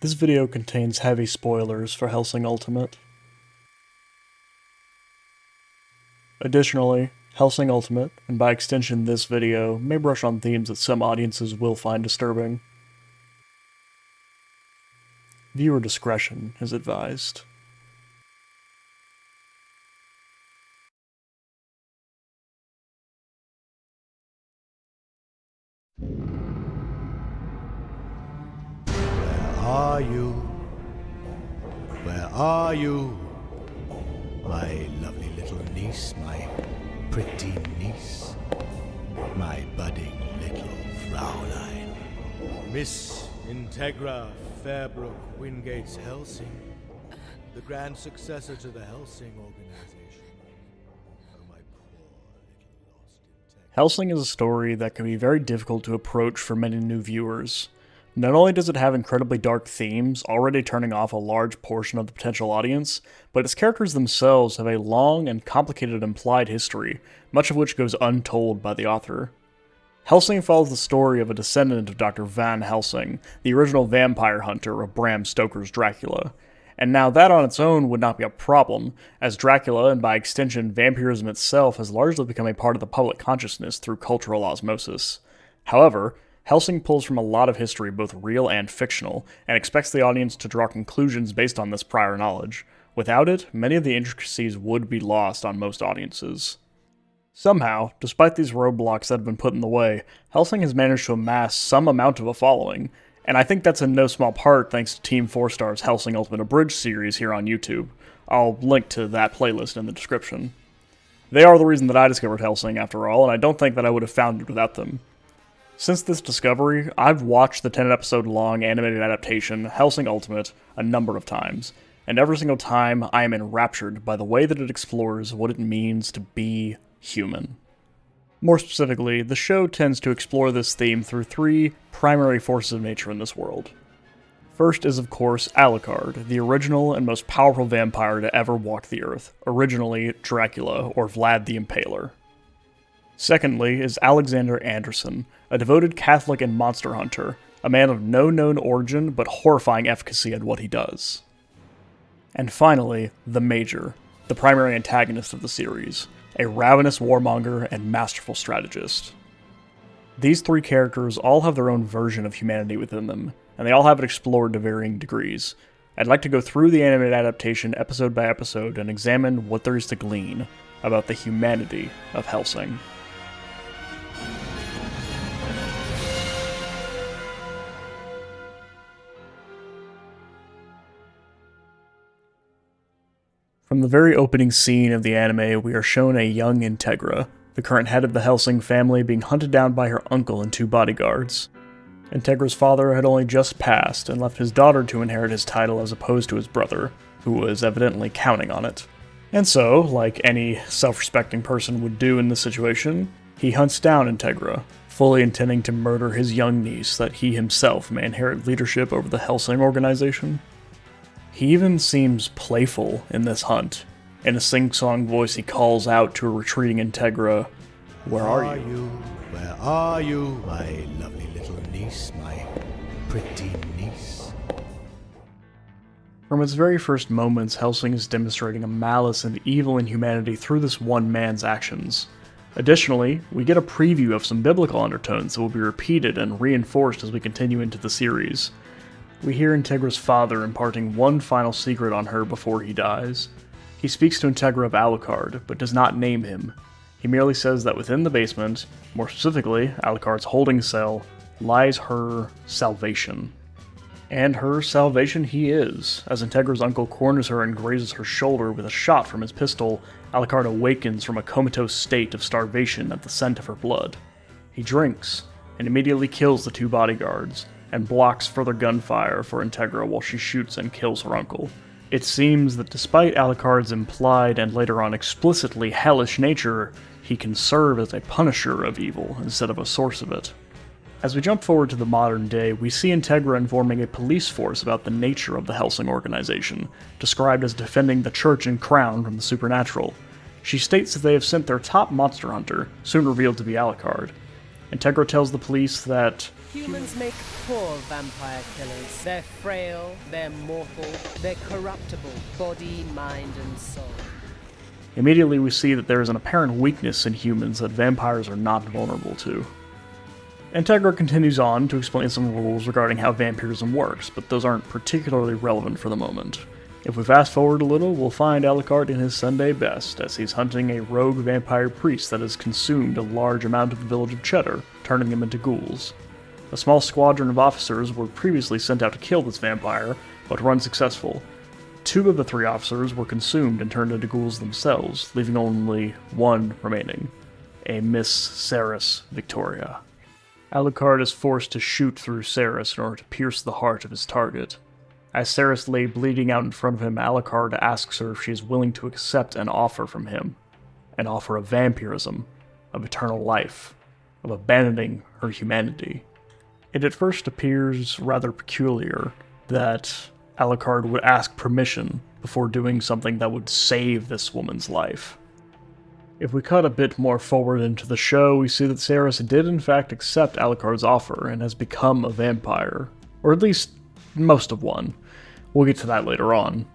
This video contains heavy spoilers for Hellsing Ultimate. Additionally, Hellsing Ultimate, and by extension this video, may brush on themes that some audiences will find disturbing. Viewer discretion is advised. Where are you? Where are you? My lovely little niece, my pretty niece, my budding little Fraulein. Miss Integra Fairbrook Wingates Hellsing, the grand successor to the Hellsing organization. Oh, my poor little lost Integra. Hellsing is a story that can be very difficult to approach for many new viewers. Not only does it have incredibly dark themes, already turning off a large portion of the potential audience, but its characters themselves have a long and complicated implied history, much of which goes untold by the author. Hellsing follows the story of a descendant of Dr. Van Helsing, the original vampire hunter of Bram Stoker's Dracula. And now that on its own would not be a problem, as Dracula, and by extension vampirism itself, has largely become a part of the public consciousness through cultural osmosis. However, Hellsing pulls from a lot of history, both real and fictional, and expects the audience to draw conclusions based on this prior knowledge. Without it, many of the intricacies would be lost on most audiences. Somehow, despite these roadblocks that have been put in the way, Hellsing has managed to amass some amount of a following, and I think that's in no small part thanks to Team 4-Star's Hellsing Ultimate Abridged series here on YouTube. I'll link to that playlist in the description. They are the reason that I discovered Hellsing, after all, and I don't think that I would have found it without them. Since this discovery, I've watched the 10-episode-long animated adaptation, Hellsing Ultimate, a number of times, and every single time I am enraptured by the way that it explores what it means to be human. More specifically, the show tends to explore this theme through three primary forces of nature in this world. First is, of course, Alucard, the original and most powerful vampire to ever walk the earth, originally Dracula, or Vlad the Impaler. Secondly is Alexander Anderson, a devoted Catholic and monster hunter, a man of no known origin but horrifying efficacy at what he does. And finally, the Major, the primary antagonist of the series, a ravenous warmonger and masterful strategist. These three characters all have their own version of humanity within them, and they all have it explored to varying degrees. I'd like to go through the animated adaptation episode by episode and examine what there is to glean about the humanity of Hellsing. From the very opening scene of the anime, we are shown a young Integra, the current head of the Hellsing family, being hunted down by her uncle and two bodyguards. Integra's father had only just passed and left his daughter to inherit his title as opposed to his brother, who was evidently counting on it. And so, like any self-respecting person would do in this situation, he hunts down Integra, fully intending to murder his young niece that he himself may inherit leadership over the Hellsing organization. He even seems playful in this hunt. In a sing-song voice, he calls out to a retreating Integra, "Where are you? Where are you, my lovely little niece, my pretty niece?" From its very first moments, Hellsing is demonstrating a malice and evil inhumanity through this one man's actions. Additionally, we get a preview of some biblical undertones that will be repeated and reinforced as we continue into the series. We hear Integra's father imparting one final secret on her before he dies. He speaks to Integra of Alucard, but does not name him. He merely says that within the basement, more specifically, Alucard's holding cell, lies her salvation. And her salvation he is. As Integra's uncle corners her and grazes her shoulder with a shot from his pistol, Alucard awakens from a comatose state of starvation at the scent of her blood. He drinks, and immediately kills the two bodyguards, and blocks further gunfire for Integra while she shoots and kills her uncle. It seems that despite Alucard's implied and later on explicitly hellish nature, he can serve as a punisher of evil instead of a source of it. As we jump forward to the modern day, we see Integra informing a police force about the nature of the Hellsing organization, described as defending the church and crown from the supernatural. She states that they have sent their top monster hunter, soon revealed to be Alucard. Integra tells the police that humans make poor vampire killers. They're frail, they're mortal, they're corruptible, body, mind, and soul. immediately we see that there is an apparent weakness in humans that vampires are not vulnerable to. Integra continues on to explain some rules regarding how vampirism works, but those aren't particularly relevant for the moment. If we fast forward a little, we'll find Alucard in his Sunday best, as he's hunting a rogue vampire priest that has consumed a large amount of the village of Cheddar, turning them into ghouls. A small squadron of officers were previously sent out to kill this vampire, but were unsuccessful. 2 of the 3 officers were consumed and turned into ghouls themselves, leaving only 1 remaining, a Miss Ceres Victoria. Alucard is forced to shoot through Ceres in order to pierce the heart of his target. As Ceres lay bleeding out in front of him, Alucard asks her if she is willing to accept an offer from him. An offer of vampirism, of eternal life, of abandoning her humanity. It at first appears rather peculiar that Alucard would ask permission before doing something that would save this woman's life. If we cut a bit more forward into the show, we see that Ceres did in fact accept Alucard's offer and has become a vampire. Or at least most of one. We'll get to that later on.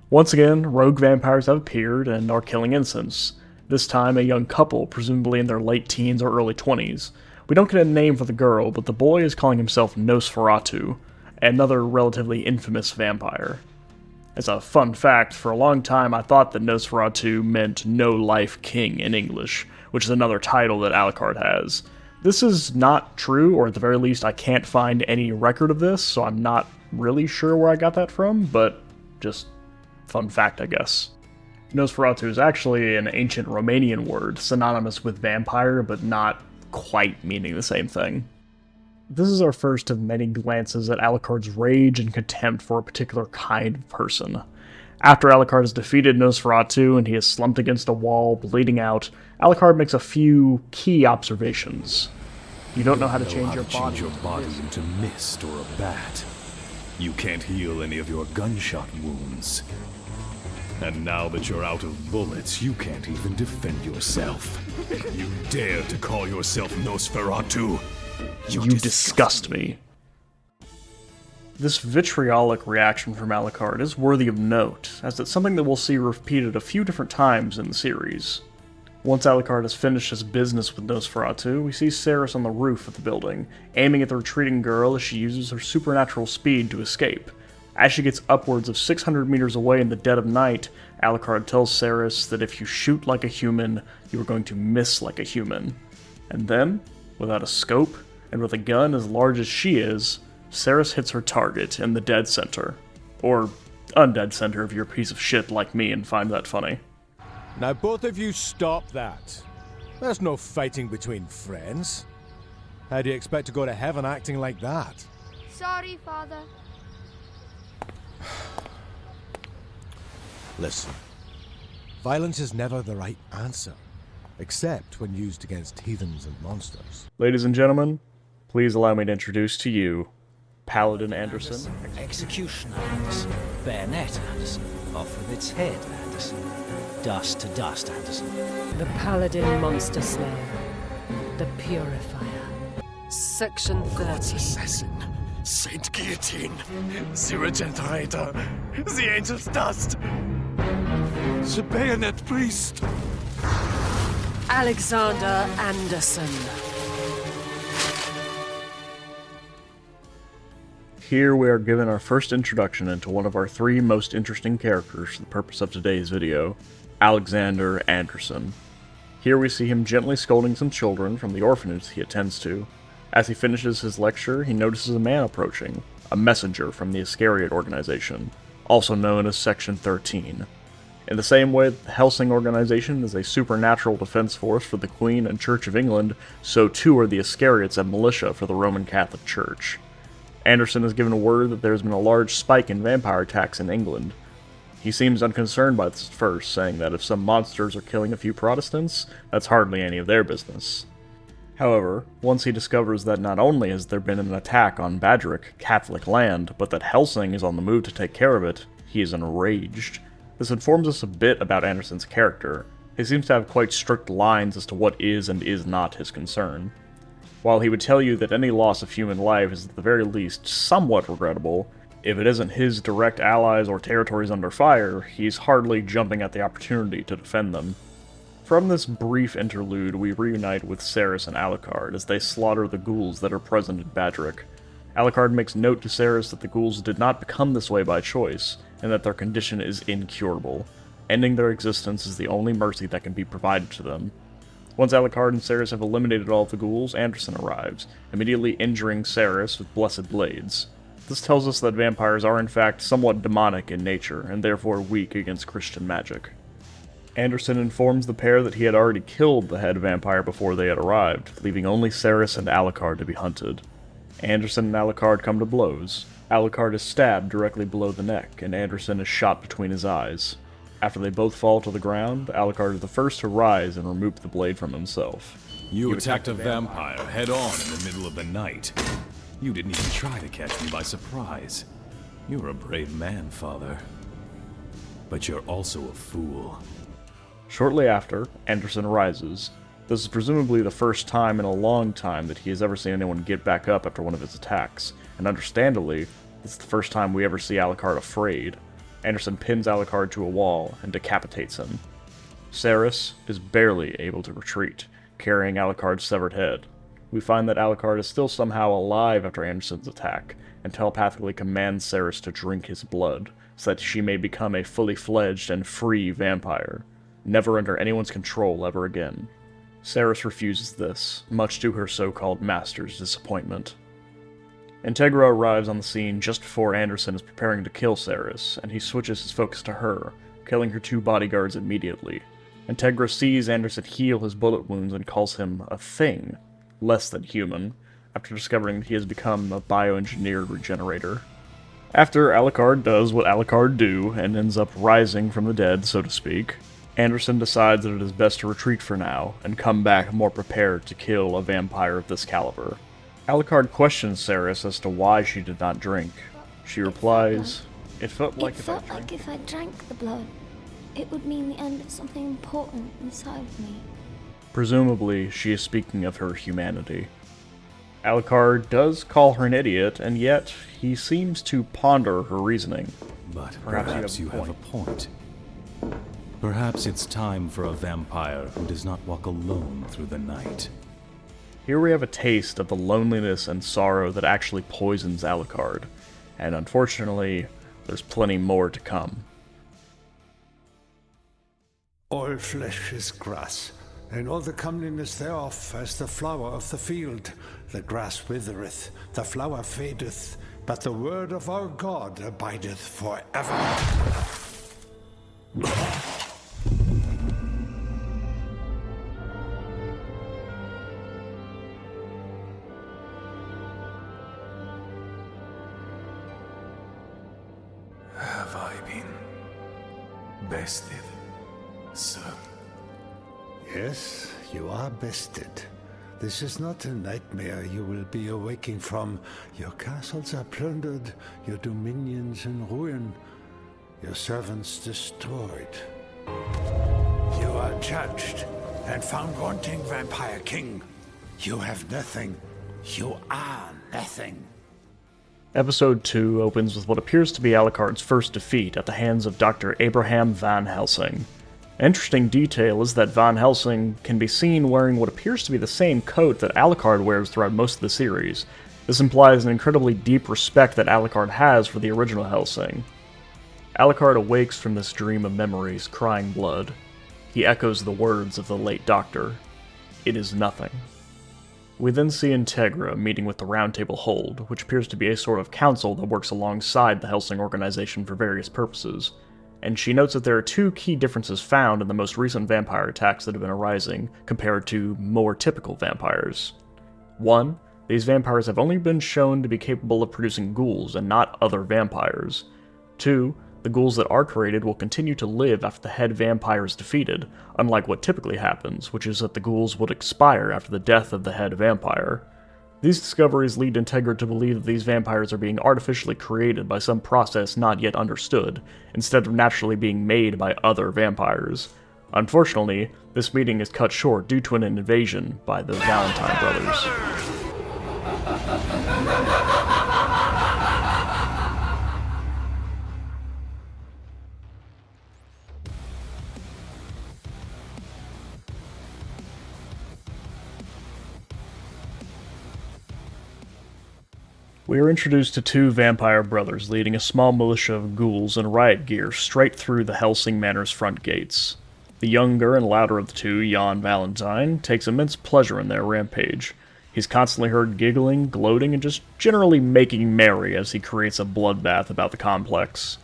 Once again, rogue vampires have appeared and are killing innocents. This time a young couple, presumably in their late teens or early 20s. We don't get a name for the girl, but the boy is calling himself Nosferatu, another relatively infamous vampire. As a fun fact, for a long time I thought that Nosferatu meant No Life King in English, which is another title that Alucard has. This is not true, or at the very least I can't find any record of this, so I'm not really sure where I got that from, but just fun fact, I guess. Nosferatu is actually an ancient Romanian word, synonymous with vampire, but not quite meaning the same thing. This is our first of many glances at Alucard's rage and contempt for a particular kind of person. After Alucard has defeated Nosferatu and he is slumped against a wall, bleeding out, Alucard makes a few key observations. You don't know how to change your body into mist or a bat. You can't heal any of your gunshot wounds. And now that you're out of bullets, you can't even defend yourself. You dare to call yourself Nosferatu? You disgust me. This vitriolic reaction from Alucard is worthy of note, as it's something that we'll see repeated a few different times in the series. Once Alucard has finished his business with Nosferatu, we see Ceres on the roof of the building, aiming at the retreating girl as she uses her supernatural speed to escape. As she gets upwards of 600 meters away in the dead of night, Alucard tells Ceres that if you shoot like a human, you are going to miss like a human. And then, without a scope, and with a gun as large as she is, Ceres hits her target in the dead center. Or undead center if you're a piece of shit like me and find that funny. Now both of you stop that. There's no fighting between friends. How do you expect to go to heaven acting like that? Sorry, Father. Listen, violence is never the right answer, except when used against heathens and monsters. Ladies and gentlemen, please allow me to introduce to you Paladin Anderson. Executioner Anderson. Bayonet Anderson. Off with its head Anderson. Dust to dust Anderson. The Paladin Monster Slayer. The Purifier. Section 30. Assassin. Saint Guillotine. The Regenerator. The Angel's Dust. The Bayonet Priest. Alexander Anderson. Here we are given our first introduction into one of our 3 most interesting characters for the purpose of today's video, Alexander Anderson. Here we see him gently scolding some children from the orphanage he attends to. As he finishes his lecture, he notices a man approaching, a messenger from the Iscariot organization, also known as Section 13. In the same way that the Hellsing organization is a supernatural defense force for the Queen and Church of England, so too are the Iscariots a militia for the Roman Catholic Church. Anderson has given word that there has been a large spike in vampire attacks in England. He seems unconcerned by this at first, saying that if some monsters are killing a few Protestants, that's hardly any of their business. However, once he discovers that not only has there been an attack on Badric, Catholic land, but that Hellsing is on the move to take care of it, he is enraged. This informs us a bit about Anderson's character. He seems to have quite strict lines as to what is and is not his concern. While he would tell you that any loss of human life is at the very least somewhat regrettable, if it isn't his direct allies or territories under fire, he's hardly jumping at the opportunity to defend them. From this brief interlude, we reunite with Cerys and Alucard as they slaughter the ghouls that are present in Badric. Alucard makes note to Cerys that the ghouls did not become this way by choice, and that their condition is incurable. Ending their existence is the only mercy that can be provided to them. Once Alucard and Cerys have eliminated all of the ghouls, Anderson arrives, immediately injuring Cerys with blessed blades. This tells us that vampires are in fact somewhat demonic in nature, and therefore weak against Christian magic. Anderson informs the pair that he had already killed the head vampire before they had arrived, leaving only Cerys and Alucard to be hunted. Anderson and Alucard come to blows. Alucard is stabbed directly below the neck, and Anderson is shot between his eyes. After they both fall to the ground, Alucard is the first to rise and remove the blade from himself. You attacked a vampire head-on in the middle of the night. You didn't even try to catch me by surprise. You're a brave man, Father. But you're also a fool. Shortly after, Anderson rises. This is presumably the first time in a long time that he has ever seen anyone get back up after one of his attacks, and understandably, this is the first time we ever see Alucard afraid. Anderson pins Alucard to a wall and decapitates him. Cerys is barely able to retreat, carrying Alucard's severed head. We find that Alucard is still somehow alive after Anderson's attack, and telepathically commands Cerys to drink his blood, so that she may become a fully fledged and free vampire, never under anyone's control ever again. Cerys refuses this, much to her so-called master's disappointment. Integra arrives on the scene just before Anderson is preparing to kill Cerys, and he switches his focus to her, killing her two bodyguards immediately. Integra sees Anderson heal his bullet wounds and calls him a thing, less than human, after discovering that he has become a bioengineered regenerator. After Alucard does what Alucard do, and ends up rising from the dead, so to speak, Anderson decides that it is best to retreat for now, and come back more prepared to kill a vampire of this caliber. Alucard questions Cerys as to why she did not drink. She replies, It felt like if I drank the blood, it would mean the end of something important inside of me. Presumably, she is speaking of her humanity. Alucard does call her an idiot, and yet he seems to ponder her reasoning. But perhaps you have a point. Perhaps it's time for a vampire who does not walk alone through the night. Here we have a taste of the loneliness and sorrow that actually poisons Alucard, and unfortunately, there's plenty more to come. All flesh is grass, and all the comeliness thereof as the flower of the field. The grass withereth, the flower fadeth, but the word of our God abideth forever. Have I been bested, sir? Yes, you are bested. This is not a nightmare you will be awaking from. Your castles are plundered, your dominions in ruin, your servants destroyed. You are judged and found wanting, Vampire King. You have nothing. You are nothing. Episode 2 opens with what appears to be Alucard's first defeat at the hands of Dr. Abraham van Helsing. An interesting detail is that Van Helsing can be seen wearing what appears to be the same coat that Alucard wears throughout most of the series. This implies an incredibly deep respect that Alucard has for the original Hellsing. Alucard awakes from this dream of memories, crying blood. He echoes the words of the late Doctor. It is nothing. We then see Integra meeting with the Round Table Hold, which appears to be a sort of council that works alongside the Hellsing organization for various purposes, and she notes that there are two key differences found in the most recent vampire attacks that have been arising compared to more typical vampires. 1. These vampires have only been shown to be capable of producing ghouls and not other vampires. 2. The ghouls that are created will continue to live after the head vampire is defeated, unlike what typically happens, which is that the ghouls would expire after the death of the head vampire. These discoveries lead Integra to believe that these vampires are being artificially created by some process not yet understood, instead of naturally being made by other vampires. Unfortunately, This meeting is cut short due to an invasion by the Valentine brothers. We are introduced to two vampire brothers leading a small militia of ghouls in riot gear straight through the Hellsing Manor's front gates. The younger and louder of the two, Jan Valentine, takes immense pleasure in their rampage. He's constantly heard giggling, gloating, and just generally making merry as he creates a bloodbath about the complex.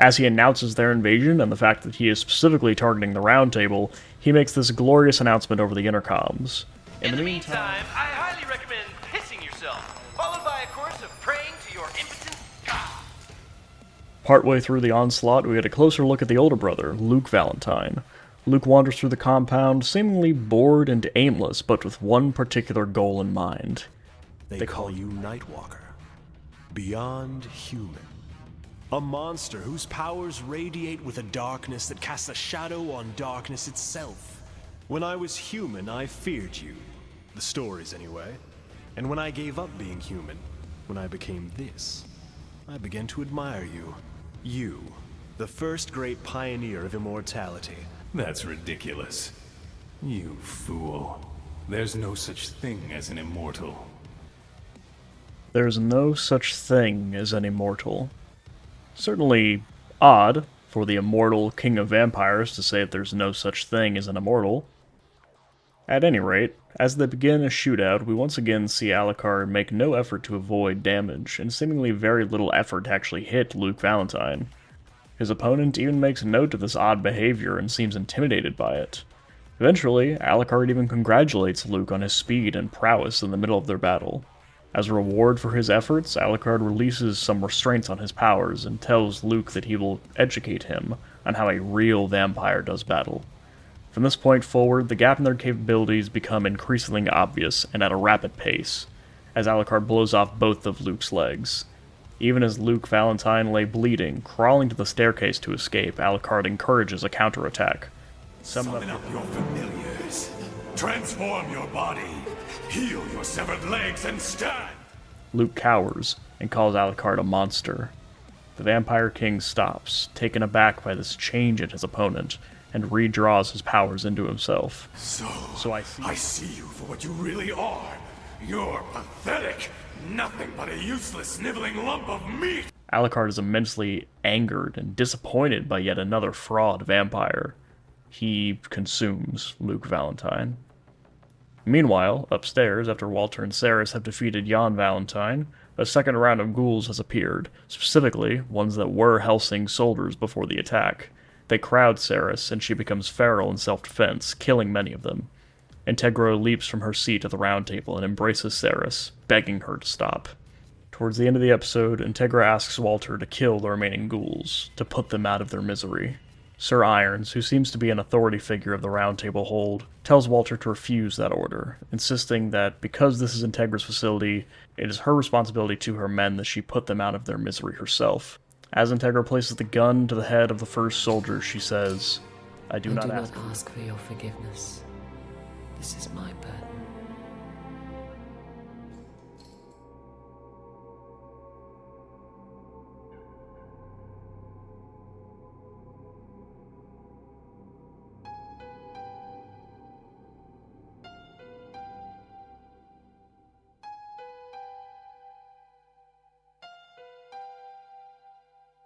As he announces their invasion and the fact that he is specifically targeting the Round Table, he makes this glorious announcement over the intercoms. In the meantime, I highly recommend pissing yourself, followed by a course of praying to your impotent god. Partway through the onslaught, we get a closer look at the older brother, Luke Valentine. Luke wanders through the compound, seemingly bored and aimless, but with one particular goal in mind. They call you Nightwalker. Beyond human. A monster whose powers radiate with a darkness that casts a shadow on darkness itself. When I was human, I feared you. The stories, anyway. And when I gave up being human, when I became this, I began to admire you. You, the first great pioneer of immortality. That's ridiculous. You fool. There's no such thing as an immortal. There's no such thing as an immortal. Certainly odd for the immortal king of vampires to say that there's no such thing as an immortal. At any rate, as they begin a shootout, we once again see Alucard make no effort to avoid damage, and seemingly very little effort to actually hit Luke Valentine. His opponent even makes note of this odd behavior and seems intimidated by it. Eventually, Alucard even congratulates Luke on his speed and prowess in the middle of their battle. As a reward for his efforts, Alucard releases some restraints on his powers and tells Luke that he will educate him on how a real vampire does battle. From this point forward, the gap in their capabilities become increasingly obvious and at a rapid pace, as Alucard blows off both of Luke's legs. Even as Luke Valentine lay bleeding, crawling to the staircase to escape, Alucard encourages a counterattack. Summon up your familiars. Transform your body. Heal your severed legs and stand! Luke cowers and calls Alucard a monster. The Vampire King stops, taken aback by this change in his opponent, and redraws his powers into himself. So I see you for what you really are. You're pathetic. Nothing but a useless, sniveling lump of meat! Alucard is immensely angered and disappointed by yet another fraud vampire. He consumes Luke Valentine. Meanwhile, upstairs, after Walter and Ceres have defeated Jan Valentine, a second round of ghouls has appeared, specifically ones that were Hellsing soldiers before the attack. They crowd Ceres, and she becomes feral in self-defense, killing many of them. Integra leaps from her seat at the round table and embraces Ceres, begging her to stop. Towards the end of the episode, Integra asks Walter to kill the remaining ghouls, to put them out of their misery. Sir Irons, who seems to be an authority figure of the Round Table Hold, tells Walter to refuse that order, insisting that because this is Integra's facility, it is her responsibility to her men that she put them out of their misery herself. As Integra places the gun to the head of the first soldier, she says, I do not ask for your forgiveness. This is my burden.